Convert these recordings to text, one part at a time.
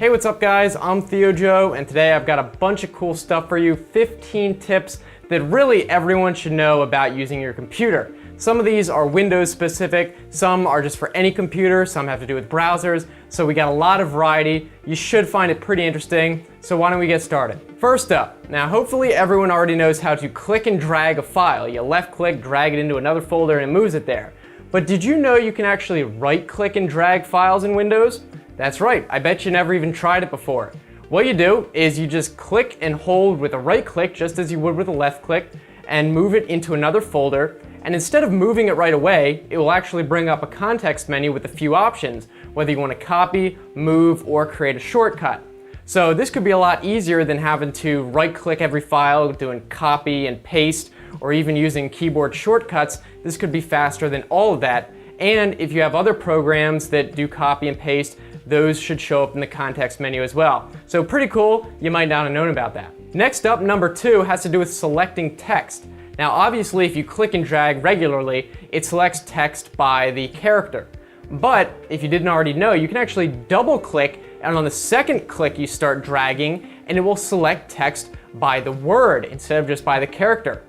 Hey, what's up guys? I'm Theo Joe, and today I've got a bunch of cool stuff for you, 15 tips that really everyone should know about using your computer. Some of these are Windows specific, some are just for any computer, some have to do with browsers, so we got a lot of variety. You should find it pretty interesting, so why don't we get started? First up, now hopefully everyone already knows how to click and drag a file. You left click, drag it into another folder, and it moves it there. But did you know you can actually right click and drag files in Windows? That's right, I bet you never even tried it before. What you do is you just click and hold with a right click just as you would with a left click and move it into another folder, and instead of moving it right away, it will actually bring up a context menu with a few options, whether you want to copy, move, or create a shortcut. So this could be a lot easier than having to right click every file, doing copy and paste, or even using keyboard shortcuts. This could be faster than all of that. And if you have other programs that do copy and paste, those should show up in the context menu as well. So pretty cool, you might not have known about that. Next up, number 2 has to do with selecting text. Now obviously if you click and drag regularly, it selects text by the character. But if you didn't already know, you can actually double click, and on the second click you start dragging, and it will select text by the word instead of just by the character.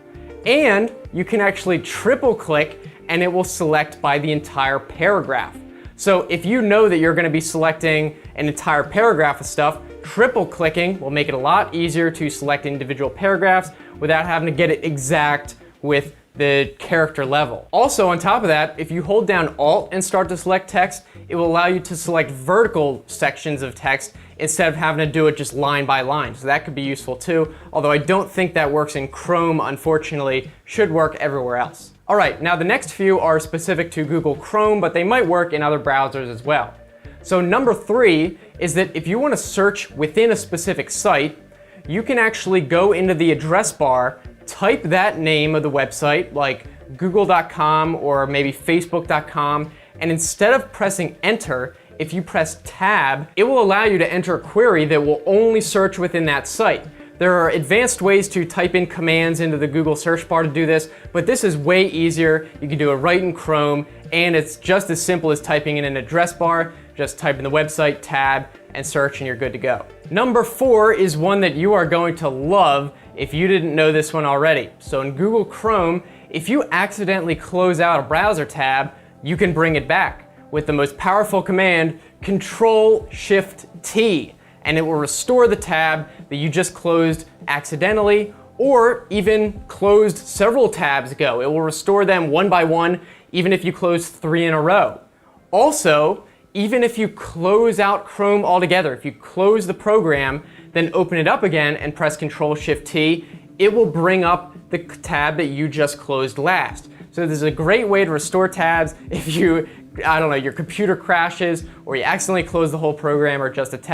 And you can actually triple click and it will select by the entire paragraph. So if you know that you're going to be selecting an entire paragraph of stuff, triple clicking will make it a lot easier to select individual paragraphs without having to get it exact with the character level. Also on top of that, if you hold down Alt and start to select text, it will allow you to select vertical sections of text instead of having to do it just line by line. So that could be useful too, although I don't think that works in Chrome, unfortunately. Should work everywhere else. All right, now the next few are specific to Google Chrome, but they might work in other browsers as well. So number 3 is that if you want to search within a specific site, you can actually go into the address bar, type that name of the website, like google.com or maybe facebook.com, and instead of pressing enter, if you press tab, it will allow you to enter a query that will only search within that site. There are advanced ways to type in commands into the Google search bar to do this, but this is way easier. You can do it right in Chrome, and it's just as simple as typing in an address bar. Just type in the website, tab, and search, and you're good to go. Number 4 is one that you are going to love if you didn't know this one already. So in Google Chrome, if you accidentally close out a browser tab, you can bring it back with the most powerful command, Control-Shift-T, and it will restore the tab that you just closed accidentally, or even closed several tabs ago. It will restore them one by one, even if you close 3 in a row. Also, even if you close out Chrome altogether, if you close the program, then open it up again and press Control-Shift-T, it will bring up the tab that you just closed last. So this is a great way to restore tabs if your computer crashes or you accidentally close the whole program or just a tab.